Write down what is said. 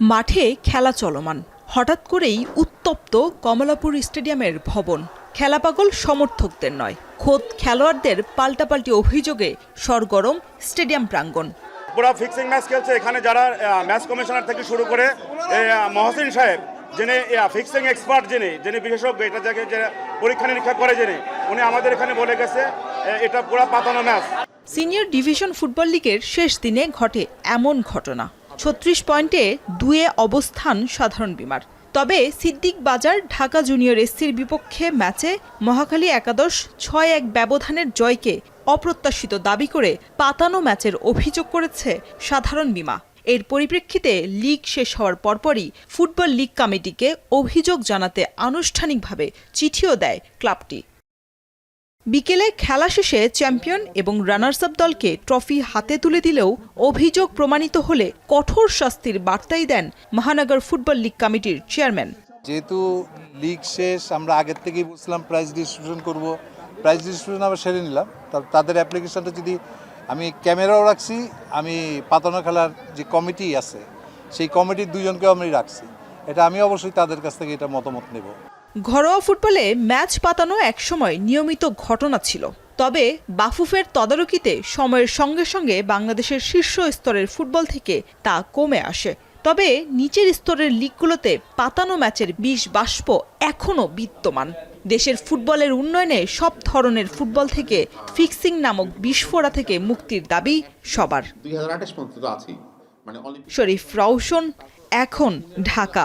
মাঠে খেলা চলমান, হঠাৎ করেই উত্তপ্ত কমলাপুর স্টেডিয়ামের ভবন। খেলাপাগল সমর্থকদের নয়, খোদ খেলোয়াড়দের পাল্টাপাল্টি অভিযোগে সরগরম স্টেডিয়াম প্রাঙ্গণ। পুরো ফিক্সিং ম্যাচ খেলছে এখানে, যারা ম্যাচ কমিশনার থেকে শুরু করে মহসিন সাহেব, যিনি ফিক্সিং এক্সপার্ট, যিনি বিশেষজ্ঞ, এটা থেকে যে পরীক্ষা নিরীক্ষা করে, উনি আমাদের এখানে বলে গেছে এটা পুরো পাতানো ম্যাচ। সিনিয়র ডিভিশন ফুটবল লিগের শেষ দিনে ঘটে এমন ঘটনা। ৩৬ পয়েন্টে ২-এ অবস্থান সাধারণ বীমার। তবে সিদ্দিক বাজার ঢাকা জুনিয়র এসসির বিপক্ষে ম্যাচে মহাখালী একাদশ ৬-১ ব্যবধানের জয়কে অপ্রত্যাশিত দাবি করে পাতানো ম্যাচের অভিযোগ করেছে সাধারণ বীমা। এর পরিপ্রেক্ষিতে লিগ শেষ হওয়ার পরপরই ফুটবল লিগ কমিটিকে অভিযোগ জানাতে আনুষ্ঠানিকভাবে চিঠিও দেয় ক্লাবটি। বিকেলে খেলা শেষে চ্যাম্পিয়ন এবং রানার্স আপ দলকে ট্রফি হাতে তুলে দিলেও অভিযোগ প্রমাণিত হলে কঠোর শাস্তির বার্তাই দেন মহানগর ফুটবল লিগ কমিটির চেয়ারম্যান। যেহেতু লিগ শেষ, আমরা আগের থেকেই বুঝলাম প্রাইজ ডিস্ট্রিবিউশন করব, প্রাইজ ডিস্ট্রিবিউশন আবার সেরে নিলাম। তাদের অ্যাপ্লিকেশনটা যদি আমি ক্যামেরাও রাখছি, আমি পাতানো খেলার যে কমিটি আছে সেই কমিটির দুজনকেও আমি রাখছি। এটা আমি অবশ্যই তাদের কাছ থেকে এটা মতামত নেব। ঘরোয়া ফুটবলে ম্যাচ পাতানো একসময় নিয়মিত ঘটনা ছিল, তবে বাফুফের তদারকিতে সময়ের সঙ্গে সঙ্গে বাংলাদেশের শীর্ষ স্তরের ফুটবল থেকে তা কমে আসে। তবে নিচের স্তরের লিগগুলোতে পাতানো ম্যাচের বিষ বাষ্প এখনও বিদ্যমান। দেশের ফুটবলের উন্নয়নে সব ধরনের ফুটবল থেকে ফিক্সিং নামক বিস্ফোরা থেকে মুক্তির দাবি সবার। শরীফ রওশন, এখন, ঢাকা।